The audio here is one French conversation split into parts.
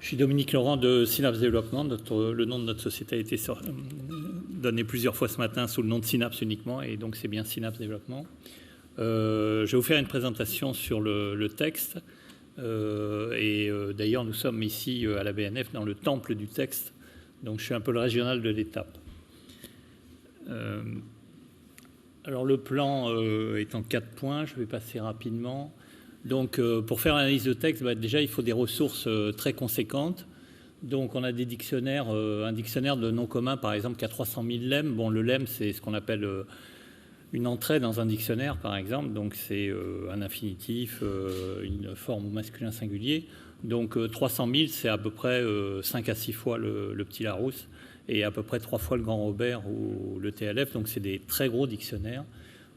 Je suis Dominique Laurent de Synapse Développement. Le nom de notre société a été donné plusieurs fois ce matin sous le nom de Synapse uniquement, et donc c'est bien Synapse Développement. Je vais vous faire une présentation sur le texte. D'ailleurs, nous sommes ici à la BNF dans le temple du texte. Donc je suis un peu le régional de l'étape. Alors le plan est en 4 points, je vais passer rapidement. Donc pour faire l'analyse de texte, déjà il faut des ressources très conséquentes. Donc on a des dictionnaires, un dictionnaire de noms communs par exemple qui a 300 000 lemmes. Bon, le lemme c'est ce qu'on appelle une entrée dans un dictionnaire par exemple, donc c'est un infinitif, une forme au masculin singulier. Donc 300 000 c'est à peu près 5 à 6 fois le petit Larousse et à peu près 3 fois le Grand Robert ou le TLF, donc c'est des très gros dictionnaires.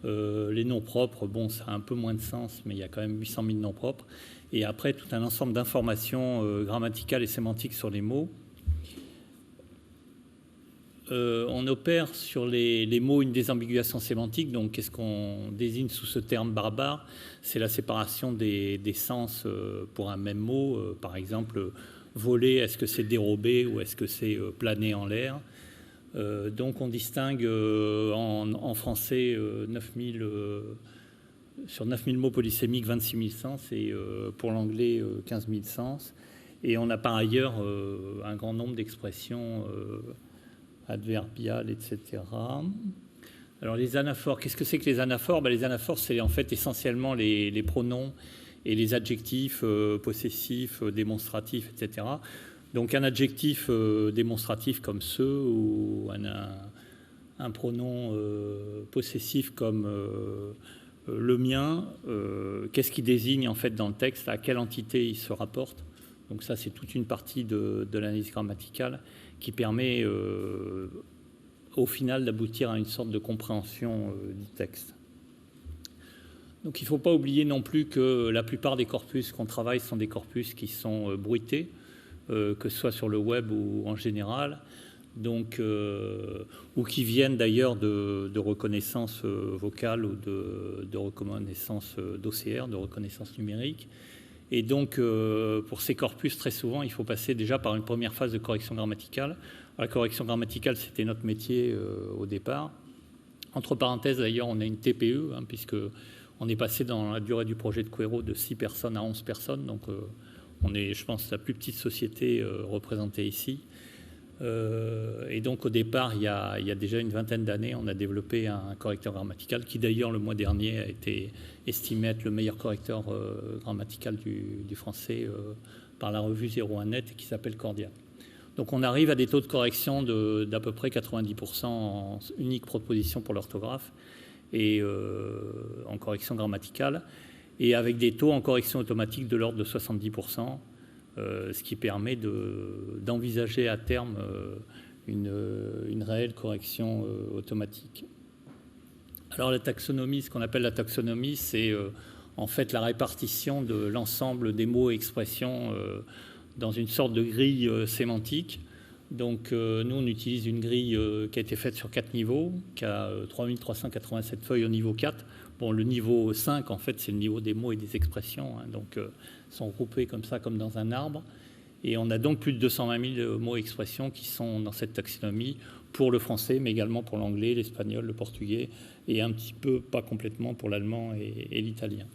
Les noms propres, bon, ça a un peu moins de sens, mais il y a quand même 800 000 noms propres. Et après, tout un ensemble d'informations grammaticales et sémantiques sur les mots. On opère sur les mots une désambiguation sémantique. Donc, qu'est-ce qu'on désigne sous ce terme barbare? C'est la séparation des sens pour un même mot. Par exemple, voler, est-ce que c'est dérober ou est-ce que c'est planer en l'air? Donc on distingue en français 9000, sur 9000 mots polysémiques, 26 000 sens, et pour l'anglais 15 000 sens. Et on a par ailleurs un grand nombre d'expressions adverbiales, etc. Alors les anaphores, qu'est-ce que c'est que les anaphores? Les anaphores, c'est en fait essentiellement les pronoms et les adjectifs possessifs, démonstratifs, etc. Donc un adjectif démonstratif comme ce, ou un pronom possessif comme le mien, qu'est-ce qui désigne en fait dans le texte, à quelle entité il se rapporte. Donc ça c'est toute une partie de l'analyse grammaticale qui permet au final d'aboutir à une sorte de compréhension du texte. Donc il ne faut pas oublier non plus que la plupart des corpus qu'on travaille sont des corpus qui sont bruités, que ce soit sur le web ou en général, donc, ou qui viennent d'ailleurs de reconnaissance vocale ou de reconnaissance d'OCR, de reconnaissance numérique. Et donc, pour ces corpus, très souvent, il faut passer déjà par une première phase de correction grammaticale. La correction grammaticale, c'était notre métier au départ. Entre parenthèses, d'ailleurs, on a une TPE, puisque on est passé dans la durée du projet de Couérot de 6 personnes à 11 personnes, donc on est, je pense, la plus petite société représentée ici. Et donc, au départ, il y a déjà une vingtaine d'années, on a développé un correcteur grammatical qui, d'ailleurs, le mois dernier, a été estimé être le meilleur correcteur grammatical du français par la revue 01net, qui s'appelle Cordial. Donc, on arrive à des taux de correction d'à peu près 90% en unique proposition pour l'orthographe et en correction grammaticale, et avec des taux en correction automatique de l'ordre de 70%, ce qui permet d'envisager à terme une réelle correction automatique. Alors la taxonomie, ce qu'on appelle la taxonomie, c'est en fait la répartition de l'ensemble des mots et expressions dans une sorte de grille sémantique. Donc nous, on utilise une grille qui a été faite sur 4 niveaux, qui a 3387 feuilles au niveau 4. Bon, le niveau 5, en fait, c'est le niveau des mots et des expressions, donc sont groupés comme ça, comme dans un arbre. Et on a donc plus de 220 000 mots et expressions qui sont dans cette taxonomie pour le français, mais également pour l'anglais, l'espagnol, le portugais, et un petit peu, pas complètement, pour l'allemand et l'italien.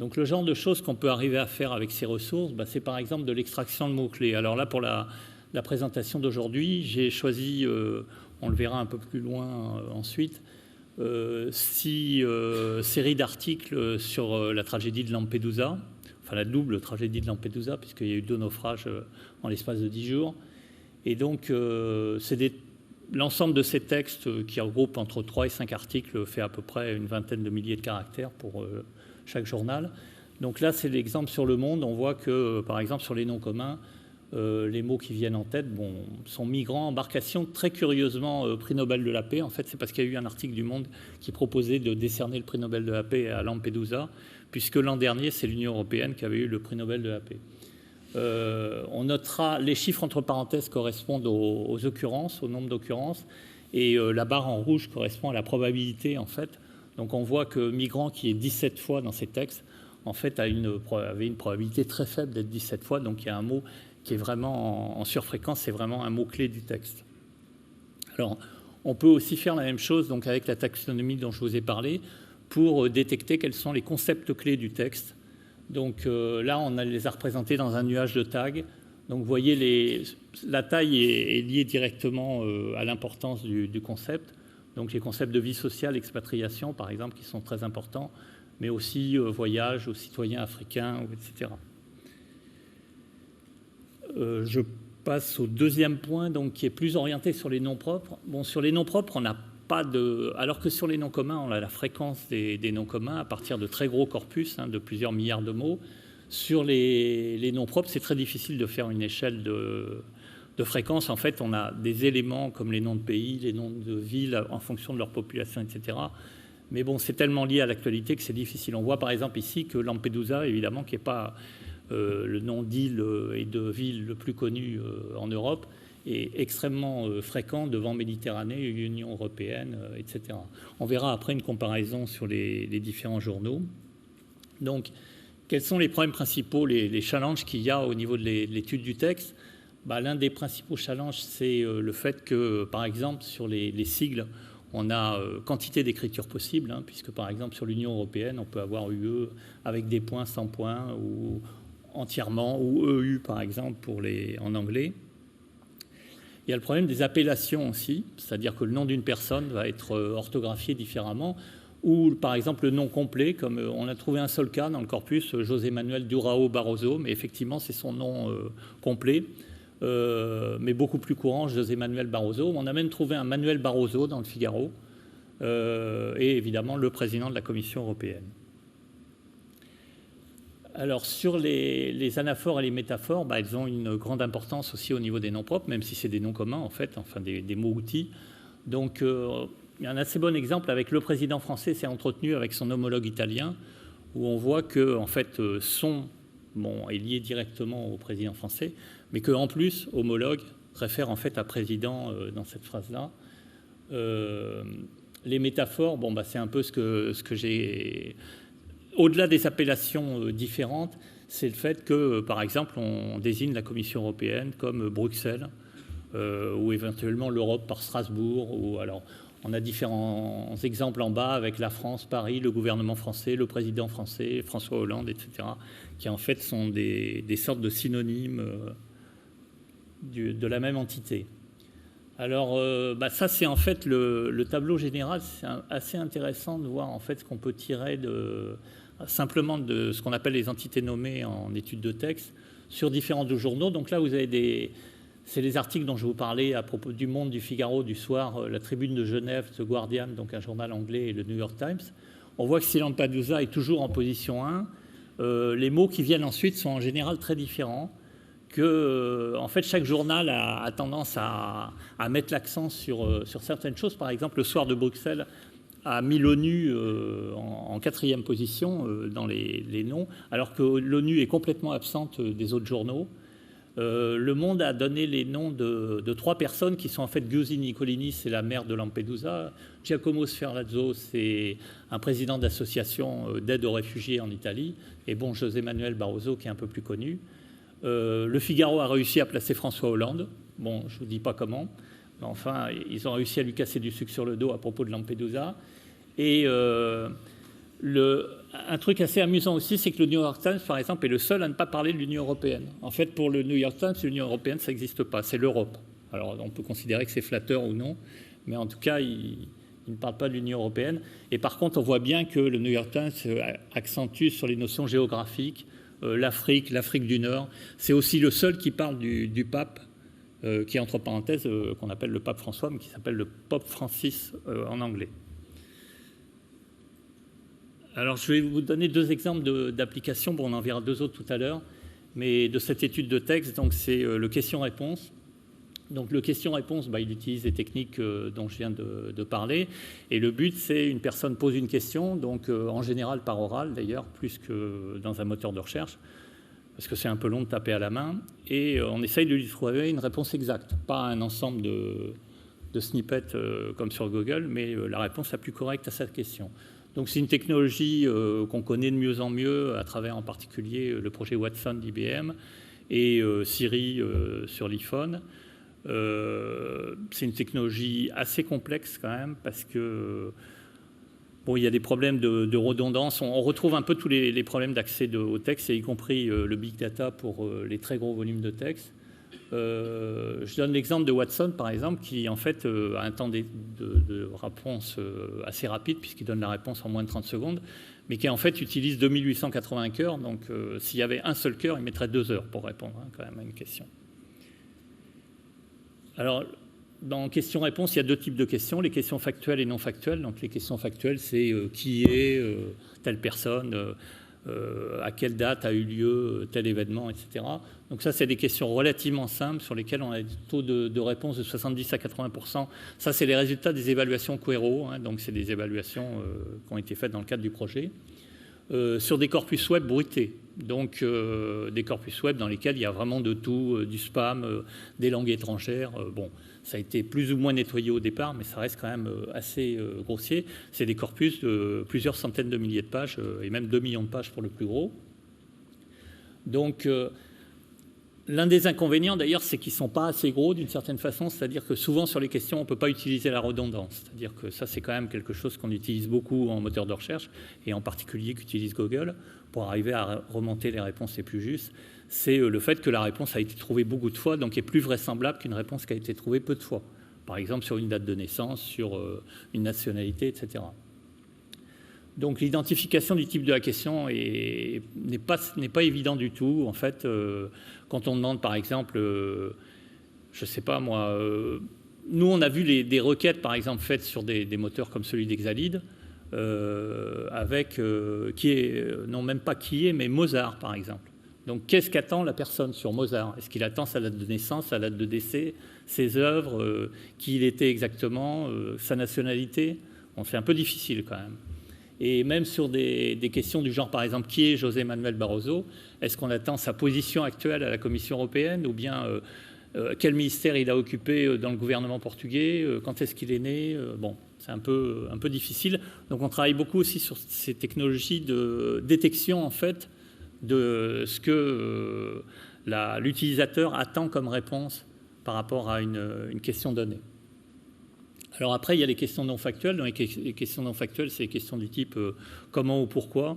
Donc le genre de choses qu'on peut arriver à faire avec ces ressources, c'est par exemple de l'extraction de mots-clés. Alors là, pour la présentation d'aujourd'hui, j'ai choisi, on le verra un peu plus loin ensuite, 6 séries d'articles sur la tragédie de Lampedusa, enfin la double tragédie de Lampedusa, puisqu'il y a eu 2 naufrages en l'espace de 10 jours. Et donc, c'est l'ensemble de ces textes qui regroupent entre 3 et 5 articles fait à peu près une vingtaine de milliers de caractères pour chaque journal. Donc là, c'est l'exemple sur Le Monde. On voit que, par exemple, sur les noms communs, les mots qui viennent en tête sont migrants, embarcations, très curieusement prix Nobel de la paix. En fait, c'est parce qu'il y a eu un article du Monde qui proposait de décerner le prix Nobel de la paix à Lampedusa, puisque l'an dernier, c'est l'Union européenne qui avait eu le prix Nobel de la paix. On notera, les chiffres entre parenthèses correspondent aux occurrences, au nombre d'occurrences, et la barre en rouge correspond à la probabilité, en fait. Donc on voit que migrant, qui est 17 fois dans ces textes, en fait, avait une probabilité très faible d'être 17 fois. Donc il y a un mot qui est vraiment en surfréquence, c'est vraiment un mot-clé du texte. Alors, on peut aussi faire la même chose donc, avec la taxonomie dont je vous ai parlé pour détecter quels sont les concepts clés du texte. Donc là, on les a représentés dans un nuage de tags. Donc vous voyez, la taille est liée directement à l'importance du concept. Donc les concepts de vie sociale, expatriation, par exemple, qui sont très importants, mais aussi voyage aux citoyens africains, etc. Je passe au deuxième point, donc, qui est plus orienté sur les noms propres. Bon, sur les noms propres, on n'a pas de... Alors que sur les noms communs, on a la fréquence des noms communs à partir de très gros corpus, de plusieurs milliards de mots. Sur les noms propres, c'est très difficile de faire une échelle de fréquence. En fait, on a des éléments comme les noms de pays, les noms de villes en fonction de leur population, etc. Mais bon, c'est tellement lié à l'actualité que c'est difficile. On voit par exemple ici que Lampedusa, évidemment, qui n'est pas le nom d'île et de ville le plus connu en Europe, est extrêmement fréquent devant Méditerranée, Union européenne, etc. On verra après une comparaison sur les différents journaux. Donc, quels sont les problèmes principaux, les challenges qu'il y a au niveau de l'étude du texte? L'un des principaux challenges, c'est le fait que, par exemple, sur les sigles, on a quantité d'écritures possibles, puisque, par exemple, sur l'Union européenne, on peut avoir UE avec des points, sans points, ou entièrement, ou EU, par exemple, en anglais. Il y a le problème des appellations aussi, c'est-à-dire que le nom d'une personne va être orthographié différemment, ou par exemple le nom complet, comme on a trouvé un seul cas dans le corpus, José Manuel Durão Barroso, mais effectivement c'est son nom complet, mais beaucoup plus courant, José Manuel Barroso. On a même trouvé un Manuel Barroso dans le Figaro, et évidemment le président de la Commission européenne. Alors sur les anaphores et les métaphores, elles ont une grande importance aussi au niveau des noms propres, même si c'est des noms communs en fait, enfin des mots-outils. Donc il y a un assez bon exemple avec le président français s'est entretenu avec son homologue italien, où on voit que en fait son est lié directement au président français, mais qu'en plus homologue réfère en fait à président dans cette phrase-là. Les métaphores, c'est un peu ce que j'ai. Au-delà des appellations différentes, c'est le fait que, par exemple, on désigne la Commission européenne comme Bruxelles, ou éventuellement l'Europe par Strasbourg. Ou alors, on a différents exemples en bas avec la France, Paris, le gouvernement français, le président français, François Hollande, etc., qui en fait sont des sortes de synonymes de la même entité. Alors, ça, c'est en fait le tableau général. C'est assez intéressant de voir en fait ce qu'on peut tirer simplement de ce qu'on appelle les entités nommées en étude de texte sur différents journaux. Donc là, vous avez c'est les articles dont je vous parlais à propos du Monde, du Figaro, du Soir, la Tribune de Genève, The Guardian, donc un journal anglais, et le New York Times. On voit que si Lampedusa est toujours en position 1, les mots qui viennent ensuite sont en général très différents. En fait, chaque journal a tendance à mettre l'accent sur certaines choses. Par exemple, le Soir de Bruxelles a mis l'ONU en 4e position dans les noms, alors que l'ONU est complètement absente des autres journaux. Le Monde a donné les noms de 3 personnes qui sont en fait Giusy Nicolini, c'est la maire de Lampedusa. Giacomo Sferrazzo, c'est un président d'association d'aide aux réfugiés en Italie. Et José Manuel Barroso, qui est un peu plus connu. Le Figaro a réussi à placer François Hollande. Je ne vous dis pas comment. Mais enfin, ils ont réussi à lui casser du sucre sur le dos à propos de Lampedusa. Et un truc assez amusant aussi, c'est que le New York Times, par exemple, est le seul à ne pas parler de l'Union européenne. En fait, pour le New York Times, l'Union européenne, ça n'existe pas, c'est l'Europe. Alors, on peut considérer que c'est flatteur ou non, mais en tout cas, il ne parle pas de l'Union européenne. Et par contre, on voit bien que le New York Times accentue sur les notions géographiques, l'Afrique du Nord. C'est aussi le seul qui parle du pape, qui est entre parenthèses, qu'on appelle le pape François, mais qui s'appelle le Pope Francis en anglais. Alors, je vais vous donner 2 exemples d'applications. On en verra 2 autres tout à l'heure, mais de cette étude de texte. Donc, c'est le question-réponse. Donc, le question-réponse, il utilise les techniques dont je viens de parler. Et le but, c'est une personne pose une question, donc en général par oral, d'ailleurs, plus que dans un moteur de recherche, parce que c'est un peu long de taper à la main. Et on essaye de lui trouver une réponse exacte, pas un ensemble de snippets comme sur Google, mais la réponse la plus correcte à cette question. Donc c'est une technologie qu'on connaît de mieux en mieux à travers en particulier le projet Watson d'IBM et Siri sur l'iPhone. C'est une technologie assez complexe quand même parce que bon, il y a des problèmes de redondance. On retrouve un peu tous les problèmes d'accès au texte, y compris le big data pour les très gros volumes de texte. Je donne l'exemple de Watson, par exemple, qui en fait a un temps de réponse assez rapide, puisqu'il donne la réponse en moins de 30 secondes, mais qui en fait utilise 2880 cœurs. Donc s'il y avait un seul cœur, il mettrait 2 heures pour répondre quand même à une question. Alors, dans questions-réponses, il y a 2 types de questions, les questions factuelles et non factuelles. Donc les questions factuelles, c'est qui est telle personne, à quelle date a eu lieu tel événement, etc. Donc ça, c'est des questions relativement simples sur lesquelles on a des taux de réponse de 70 à 80%. Ça, c'est les résultats des évaluations Quero, hein, donc c'est des évaluations qui ont été faites dans le cadre du projet. Sur des corpus web bruités, donc des corpus web dans lesquels il y a vraiment de tout, du spam, des langues étrangères. Bon, ça a été plus ou moins nettoyé au départ, mais ça reste quand même assez grossier. C'est des corpus de plusieurs centaines de milliers de pages, et même 2 millions de pages pour le plus gros. Donc, l'un des inconvénients, d'ailleurs, c'est qu'ils ne sont pas assez gros d'une certaine façon, c'est-à-dire que souvent sur les questions, on ne peut pas utiliser la redondance. C'est-à-dire que ça, c'est quand même quelque chose qu'on utilise beaucoup en moteur de recherche, et en particulier qu'utilise Google, pour arriver à remonter les réponses les plus justes. C'est le fait que la réponse a été trouvée beaucoup de fois, donc est plus vraisemblable qu'une réponse qui a été trouvée peu de fois. Par exemple, sur une date de naissance, sur une nationalité, etc. Donc l'identification du type de la question n'est pas évident du tout. En fait, quand on demande, par exemple, je ne sais pas moi, nous on a vu des requêtes, par exemple, faites sur des moteurs comme celui d'Exalid, avec non même pas qui est, mais Mozart, par exemple. Donc qu'est-ce qu'attend la personne sur Mozart? Est-ce qu'il attend sa date de naissance, sa date de décès, ses œuvres, qui il était exactement, sa nationalité? Bon, c'est un peu difficile quand même. Et même sur des questions du genre, par exemple, qui est José Manuel Barroso? Est-ce qu'on attend sa position actuelle à la Commission européenne, ou bien quel ministère il a occupé dans le gouvernement portugais? Quand est-ce qu'il est né? Bon, c'est un peu difficile. Donc on travaille beaucoup aussi sur ces technologies de détection, en fait, de ce que l'utilisateur attend comme réponse par rapport à une question donnée. Alors après, il y a les questions non factuelles. Dans les questions non factuelles, c'est les questions du type comment ou pourquoi.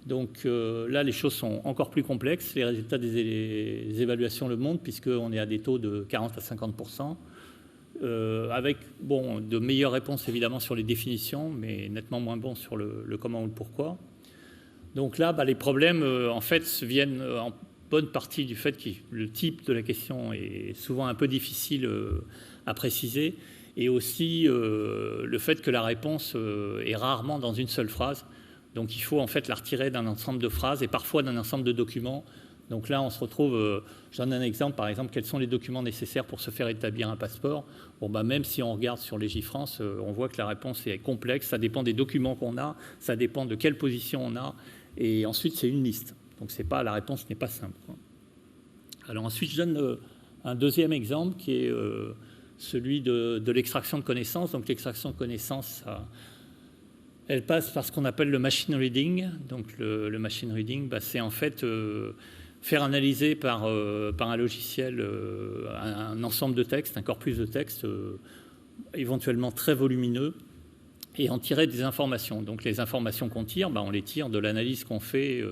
Donc là, les choses sont encore plus complexes. Les résultats des évaluations le montrent, puisqu'on est à des taux de 40 à 50%, avec de meilleures réponses évidemment sur les définitions, mais nettement moins bons sur le comment ou le pourquoi. Donc là, les problèmes, en fait, viennent en bonne partie du fait que le type de la question est souvent un peu difficile à préciser, et aussi le fait que la réponse est rarement dans une seule phrase. Donc il faut en fait la retirer d'un ensemble de phrases et parfois d'un ensemble de documents. Donc là, on se retrouve, je donne un exemple, par exemple, quels sont les documents nécessaires pour se faire établir un passeport? Bon, même si on regarde sur Légifrance, on voit que la réponse est complexe, ça dépend des documents qu'on a, ça dépend de quelle position on a, et ensuite c'est une liste. Donc la réponse n'est pas simple, quoi. Alors ensuite, je donne un deuxième exemple qui est celui de l'extraction de connaissances. Donc l'extraction de connaissances, elle passe par ce qu'on appelle le machine reading. Donc le machine reading, c'est en fait faire analyser par un logiciel un ensemble de textes, un corpus de textes éventuellement très volumineux, et en tirer des informations. Donc les informations qu'on tire, on les tire de l'analyse qu'on fait.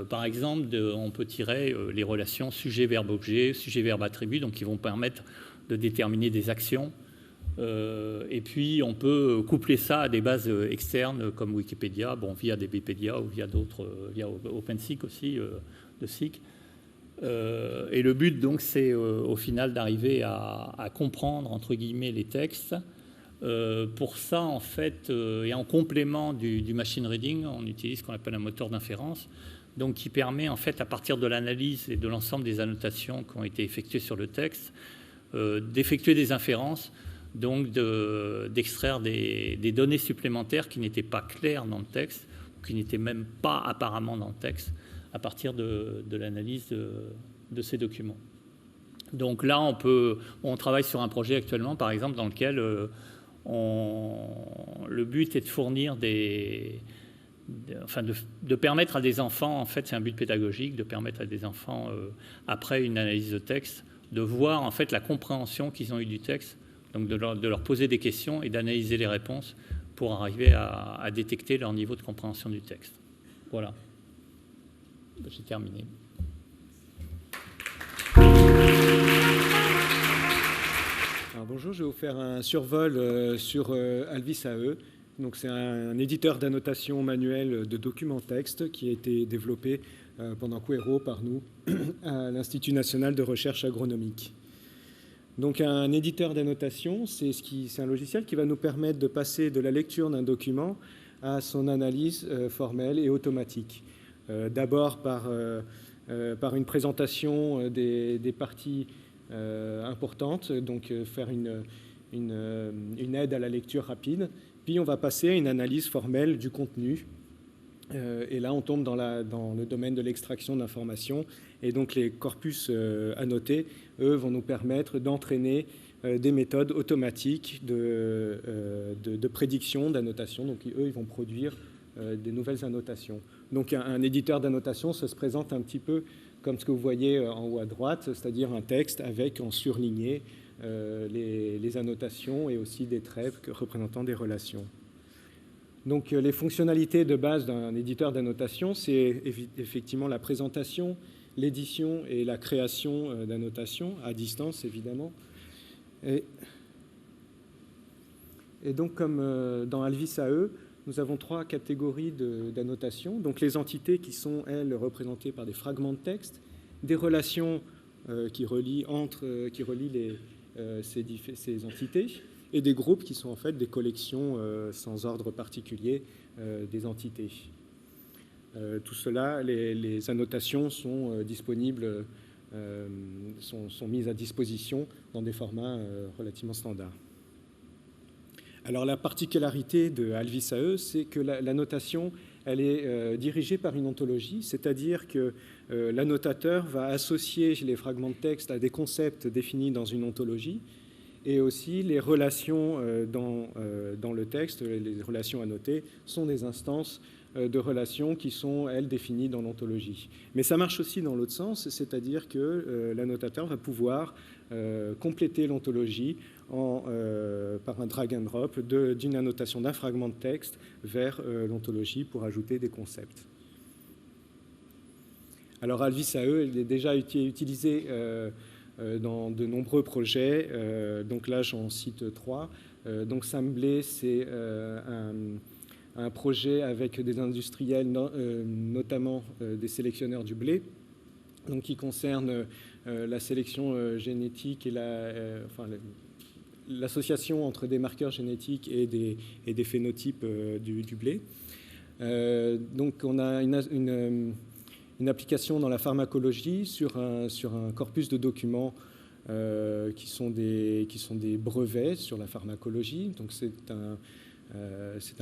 Par exemple, on peut tirer les relations sujet-verbe-objet, sujet-verbe-attribut, donc qui vont permettre de déterminer des actions. Et puis, on peut coupler ça à des bases externes comme Wikipédia, via DBpedia ou via d'autres, via OpenSeek aussi, de SIG. Et le but, donc, c'est au final d'arriver à comprendre, entre guillemets, les textes. Pour ça, en fait, et en complément du machine reading, on utilise ce qu'on appelle un moteur d'inférence, donc qui permet, en fait, à partir de l'analyse et de l'ensemble des annotations qui ont été effectuées sur le texte, d'effectuer des inférences, donc d'extraire des données supplémentaires qui n'étaient pas claires dans le texte, ou qui n'étaient même pas apparemment dans le texte, à partir de l'analyse de ces documents. Donc là, on travaille sur un projet actuellement, par exemple, dans lequel le but est de fournir des de permettre à des enfants, en fait, c'est un but pédagogique, de permettre à des enfants, après une analyse de texte, de voir en fait la compréhension qu'ils ont eue du texte, donc de leur poser des questions et d'analyser les réponses pour arriver à détecter leur niveau de compréhension du texte. Voilà. J'ai terminé. Alors bonjour, je vais vous faire un survol sur Alvis AE. Donc c'est un éditeur d'annotation manuelle de documents texte qui a été développé pendant Quaero par nous à l'Institut national de recherche agronomique. Donc un éditeur d'annotation, c'est un logiciel qui va nous permettre de passer de la lecture d'un document à son analyse formelle et automatique. D'abord par une présentation des parties importantes, donc faire une aide à la lecture rapide. Puis on va passer à une analyse formelle du contenu. Et là, on tombe dans le domaine de l'extraction d'informations. Et donc les corpus annotés, eux, vont nous permettre d'entraîner des méthodes automatiques de prédiction d'annotation. Donc eux, ils vont produire des nouvelles annotations. Donc un éditeur d'annotation, ça se présente un petit peu comme ce que vous voyez en haut à droite, c'est-à-dire un texte avec en surligné les annotations et aussi des traits représentant des relations. Donc les fonctionnalités de base d'un éditeur d'annotation, c'est effectivement la présentation, l'édition et la création d'annotations, à distance évidemment. Et donc comme dans Alvis AE, nous avons 3 catégories d'annotation. Donc les entités qui sont, elles, représentées par des fragments de texte, des relations qui relient ces entités, et des groupes qui sont en fait des collections sans ordre particulier des entités. Tout cela, les annotations sont disponibles, sont mises à disposition dans des formats relativement standards. Alors la particularité de Alvis AE, c'est que l'annotation, elle est dirigée par une ontologie, c'est-à-dire que l'annotateur va associer les fragments de texte à des concepts définis dans une ontologie, et aussi les relations dans le texte, les relations annotées, sont des instances de relations qui sont, elles, définies dans l'ontologie. Mais ça marche aussi dans l'autre sens, c'est-à-dire que l'annotateur va pouvoir compléter l'ontologie par un drag and drop d'une annotation d'un fragment de texte vers l'ontologie pour ajouter des concepts. Alors Alvis AE, il est déjà utilisé dans de nombreux projets. Donc là, j'en cite 3. Donc Samblé, c'est un projet avec des industriels, notamment des sélectionneurs du blé, donc qui concerne la sélection génétique et l'association entre des marqueurs génétiques et des phénotypes du blé. Donc on a une application dans la pharmacologie sur un corpus de documents qui sont des brevets sur la pharmacologie. Donc c'est un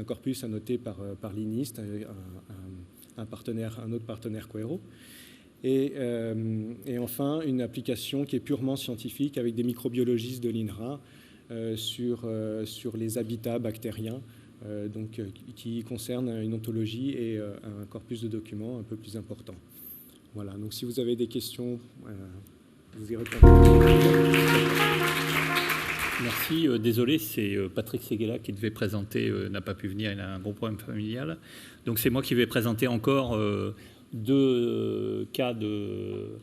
corpus annoté par l'INIST, un autre partenaire Quaero. Et enfin, une application qui est purement scientifique avec des microbiologistes de l'INRA sur les habitats bactériens, qui concerne une ontologie et un corpus de documents un peu plus important. Voilà, donc si vous avez des questions, vous y répondrez. Merci. Désolé, c'est Patrick Seguela qui devait présenter, n'a pas pu venir, il a un gros problème familial. Donc c'est moi qui vais présenter encore 2 cas de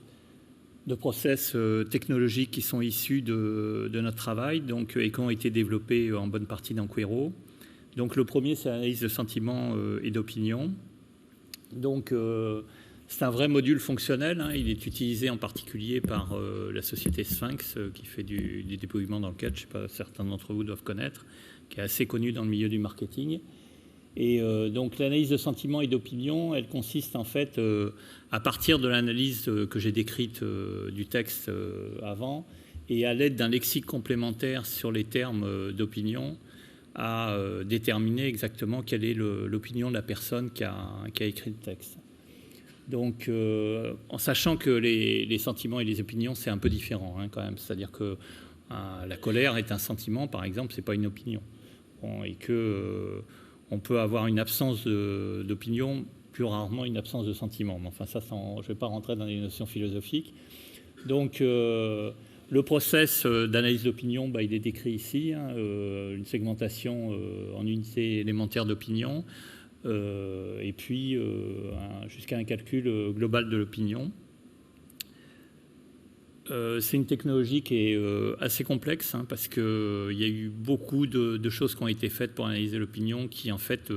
process technologiques qui sont issus de notre travail, donc, et qui ont été développés en bonne partie dans Quaero. Donc le premier, c'est l'analyse de sentiments et d'opinion. Donc c'est un vrai module fonctionnel, hein. Il est utilisé en particulier par la société Sphinx qui fait du dépouillement dans le cadre, je ne sais pas, certains d'entre vous doivent connaître, qui est assez connu dans le milieu du marketing. Et donc l'analyse de sentiments et d'opinion, elle consiste en fait à partir de l'analyse que j'ai décrite du texte avant, et à l'aide d'un lexique complémentaire sur les termes d'opinion, à déterminer exactement quelle est l'opinion de la personne qui a écrit le texte. Donc, en sachant que les sentiments et les opinions, c'est un peu différent, hein, quand même. C'est-à-dire que la colère est un sentiment, par exemple, c'est pas une opinion. Bon, et que on peut avoir une absence d'opinion, plus rarement une absence de sentiment. Mais enfin, ça, je ne vais pas rentrer dans les notions philosophiques. Donc, le process d'analyse d'opinion, il est décrit ici, hein, une segmentation en unités élémentaires d'opinion, et puis jusqu'à un calcul global de l'opinion. C'est une technologie qui est assez complexe, hein, parce qu'il y a eu beaucoup de choses qui ont été faites pour analyser l'opinion, qui en fait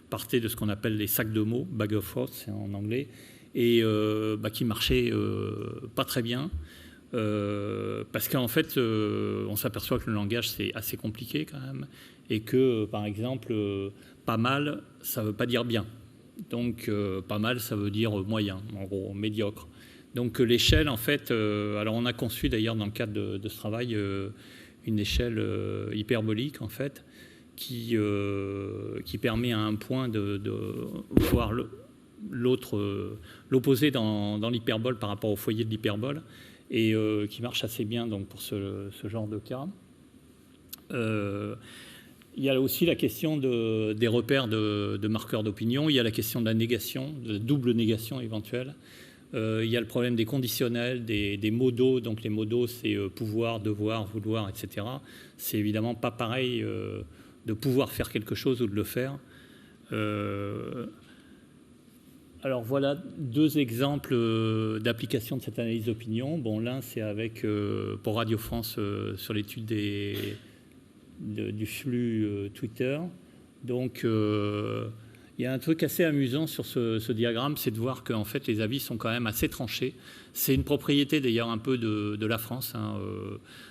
partaient de ce qu'on appelle les sacs de mots, bag of thoughts en anglais, et qui marchaient pas très bien. Parce qu'en fait, on s'aperçoit que le langage, c'est assez compliqué quand même, et que, par exemple, pas mal, ça ne veut pas dire bien. Donc, pas mal, ça veut dire moyen, en gros, médiocre. Donc, l'échelle, en fait, alors on a conçu d'ailleurs dans le cadre de ce travail une échelle hyperbolique, en fait, qui permet à un point de voir l'opposé dans l'hyperbole par rapport au foyer de l'hyperbole, et qui marche assez bien donc, pour ce genre de cas. Il y a aussi la question des repères de marqueurs d'opinion, il y a la question de la négation, de la double négation éventuelle, il y a le problème des conditionnels, des modaux, donc les modaux c'est pouvoir, devoir, vouloir, etc. C'est évidemment pas pareil de pouvoir faire quelque chose ou de le faire. Alors voilà deux exemples d'application de cette analyse d'opinion. Bon, l'un c'est avec pour Radio France sur l'étude du flux Twitter. Donc il y a un truc assez amusant sur ce diagramme, c'est de voir qu'en fait les avis sont quand même assez tranchés. C'est une propriété d'ailleurs un peu de la France. Hein,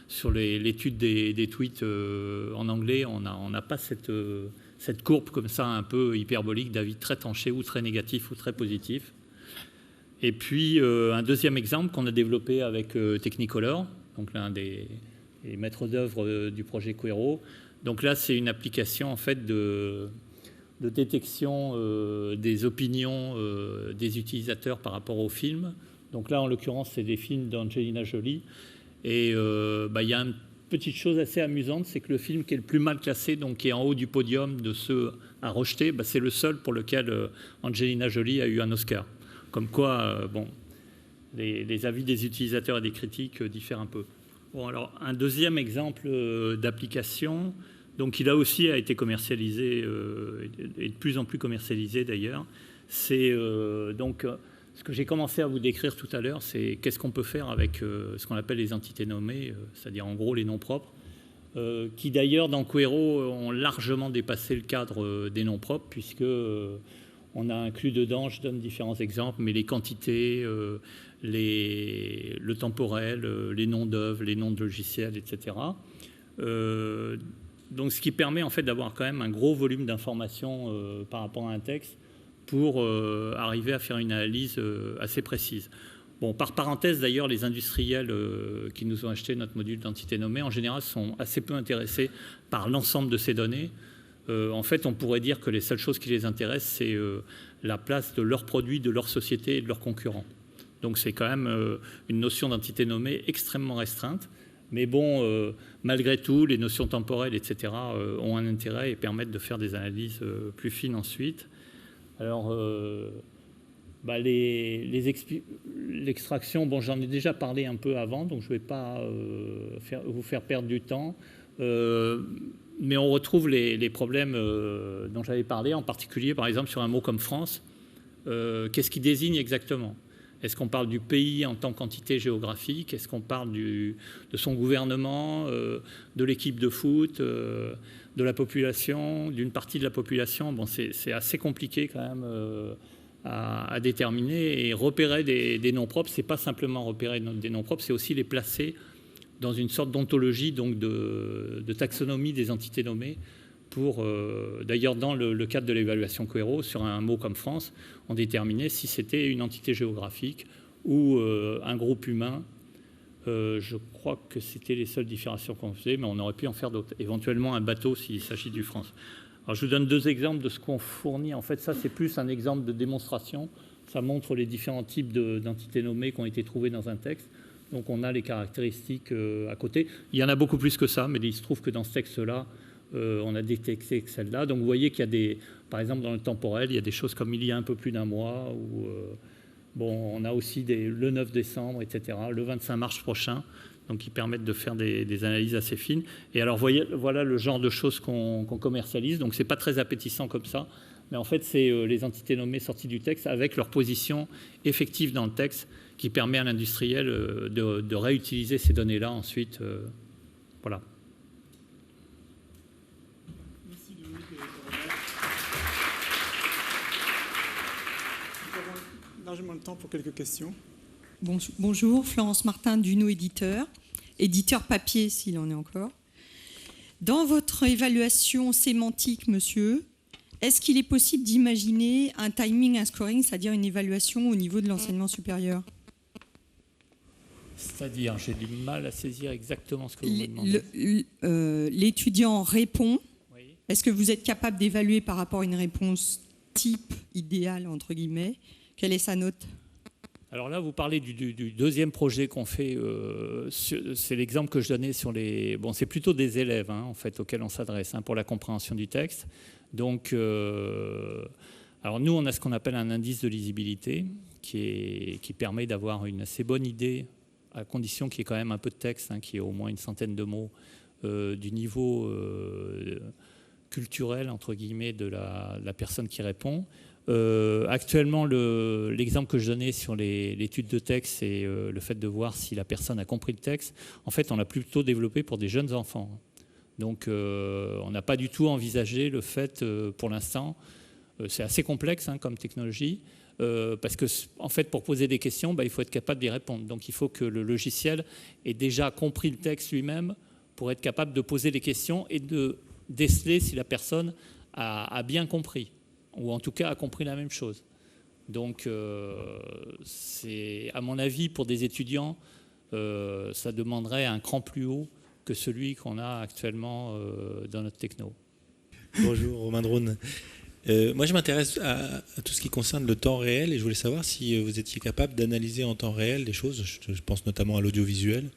sur l'étude des tweets en anglais, on n'a pas cette courbe comme ça un peu hyperbolique d'avis très tranchés ou très négatifs ou très positifs. Et puis un deuxième exemple qu'on a développé avec Technicolor, donc l'un des maîtres d'œuvre du projet Quero. Donc là, c'est une application en fait de détection des opinions des utilisateurs par rapport aux films. Donc là, en l'occurrence, c'est des films d'Angelina Jolie. Et il y a une petite chose assez amusante, c'est que le film qui est le plus mal classé, donc qui est en haut du podium de ceux à rejeter, c'est le seul pour lequel Angelina Jolie a eu un Oscar. Comme quoi, les avis des utilisateurs et des critiques diffèrent un peu. Bon, alors, un deuxième exemple d'application, donc il a aussi été commercialisé, et de plus en plus commercialisé d'ailleurs, c'est donc ce que j'ai commencé à vous décrire tout à l'heure, c'est qu'est-ce qu'on peut faire avec ce qu'on appelle les entités nommées, c'est-à-dire en gros les noms propres, qui d'ailleurs dans Quero ont largement dépassé le cadre des noms propres, puisque on a inclus dedans, je donne différents exemples, mais les quantités, le temporel, les noms d'œuvres, les noms de logiciels, etc. Donc ce qui permet en fait d'avoir quand même un gros volume d'informations par rapport à un texte, pour arriver à faire une analyse assez précise. Bon, par parenthèse, d'ailleurs, les industriels qui nous ont acheté notre module d'entité nommée, en général, sont assez peu intéressés par l'ensemble de ces données. En fait, on pourrait dire que les seules choses qui les intéressent, c'est la place de leurs produits, de leur société et de leurs concurrents. Donc c'est quand même une notion d'entité nommée extrêmement restreinte. Mais bon, malgré tout, les notions temporelles, etc., ont un intérêt et permettent de faire des analyses plus fines ensuite. Alors, l'extraction, bon, j'en ai déjà parlé un peu avant, donc je ne vais pas vous faire perdre du temps. Mais on retrouve les problèmes dont j'avais parlé, en particulier, par exemple, sur un mot comme France. Qu'est-ce qui désigne exactement ? Est-ce qu'on parle du pays en tant qu'entité géographique ? Est-ce qu'on parle de son gouvernement, de l'équipe de foot, de la population, d'une partie de la population? Bon, c'est assez compliqué quand même à déterminer. Et repérer des noms propres, c'est pas simplement repérer des noms propres, c'est aussi les placer dans une sorte d'ontologie, donc de taxonomie des entités nommées. D'ailleurs, dans le cadre de l'évaluation Quero, sur un mot comme France, on déterminait si c'était une entité géographique ou un groupe humain. Je crois que c'était les seules différenciations qu'on faisait, mais on aurait pu en faire d'autres. Éventuellement un bateau s'il s'agit du France. Alors, je vous donne deux exemples de ce qu'on fournit. En fait, ça, c'est plus un exemple de démonstration. Ça montre les différents types d'entités nommées qui ont été trouvées dans un texte. Donc, on a les caractéristiques à côté. Il y en a beaucoup plus que ça, mais il se trouve que dans ce texte-là, on a détecté que celle-là. Donc vous voyez qu'il y a des, par exemple dans le temporel, il y a des choses comme il y a un peu plus d'un mois, ou bon, on a aussi le 9 décembre, etc., le 25 mars prochain, donc qui permettent de faire des analyses assez fines. Et alors voilà le genre de choses qu'on commercialise, donc c'est pas très appétissant comme ça, mais en fait c'est les entités nommées sorties du texte avec leur position effective dans le texte qui permet à l'industriel de réutiliser ces données-là ensuite. Voilà. Merci Dominique. Nous avons largement le temps pour quelques questions. Bonjour, Florence Martin d'Uno Éditeur, éditeur papier s'il en est encore. Dans votre évaluation sémantique, monsieur, est-ce qu'il est possible d'imaginer un timing and scoring, c'est-à-dire une évaluation au niveau de l'enseignement supérieur ? C'est-à-dire, j'ai du mal à saisir exactement ce que vous me demandez. L'étudiant répond. Oui. Est-ce que vous êtes capable d'évaluer par rapport à une réponse type idéale, entre guillemets, quelle est sa note ? Alors là, vous parlez du deuxième projet qu'on fait. C'est l'exemple que je donnais sur les... Bon, c'est plutôt des élèves, en fait, auxquels on s'adresse pour la compréhension du texte. Donc, alors nous, on a ce qu'on appelle un indice de lisibilité qui permet d'avoir une assez bonne idée, à condition qu'il y ait quand même un peu de texte, qu'il y ait au moins une centaine de mots, du niveau culturel, entre guillemets, de la personne qui répond. Actuellement, l'exemple que je donnais sur l'étude de texte, c'est le fait de voir si la personne a compris le texte. En fait, on l'a plutôt développé pour des jeunes enfants. Donc, on n'a pas du tout envisagé le fait, pour l'instant, c'est assez complexe comme technologie, parce que, en fait, pour poser des questions, il faut être capable d'y répondre. Donc, il faut que le logiciel ait déjà compris le texte lui-même pour être capable de poser les questions et de déceler si la personne a bien compris, ou en tout cas a compris la même chose. Donc, c'est, à mon avis, pour des étudiants, ça demanderait un cran plus haut que celui qu'on a actuellement dans notre techno. Bonjour, Romain Drone. Moi, je m'intéresse à tout ce qui concerne le temps réel et je voulais savoir si vous étiez capable d'analyser en temps réel des choses. Je pense notamment à l'audiovisuel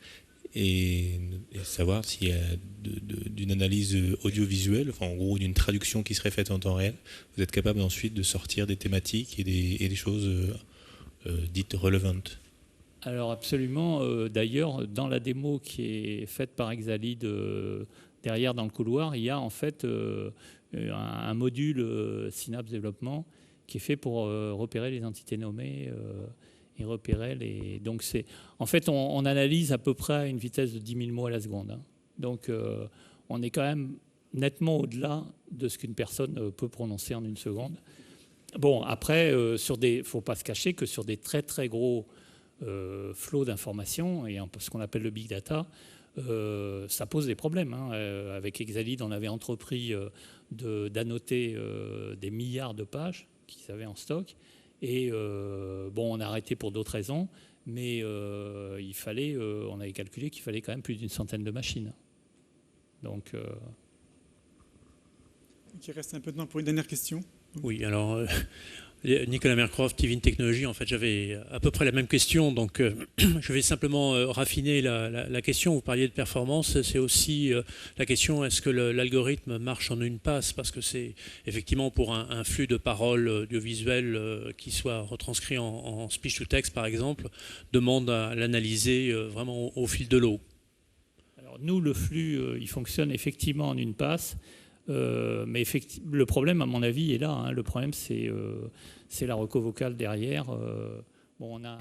et savoir s'il y a d'une analyse audiovisuelle, enfin en gros d'une traduction qui serait faite en temps réel, vous êtes capable ensuite de sortir des thématiques et des choses dites relevantes. Alors absolument. D'ailleurs, dans la démo qui est faite par Exalid derrière dans le couloir, il y a en fait un module Synapse Développement qui est fait pour repérer les entités nommées et repérer les... Donc c'est... En fait, on analyse à peu près à une vitesse de 10 000 mots à la seconde. Donc on est quand même nettement au-delà de ce qu'une personne peut prononcer en une seconde. Bon, après, il ne faut pas se cacher que sur des très très gros flots d'informations, et ce qu'on appelle le big data, ça pose des problèmes. Avec Exalid, on avait entrepris d'annoter des milliards de pages qu'ils avaient en stock. Et on a arrêté pour d'autres raisons, mais on avait calculé qu'il fallait quand même plus d'une centaine de machines. Donc, Il reste un peu de temps pour une dernière question. Oui, alors Nicolas Mercroft, Tivin Technologies, en fait j'avais à peu près la même question, donc je vais simplement raffiner la question. Vous parliez de performance, c'est aussi la question, est-ce que l'algorithme marche en une passe, parce que c'est effectivement pour un flux de paroles audiovisuelles qui soit retranscrit en speech to text par exemple, demande à l'analyser vraiment au fil de l'eau. Alors nous, le flux, il fonctionne effectivement en une passe. Mais le problème, à mon avis, est là. Le problème, c'est la reco vocale derrière. On a...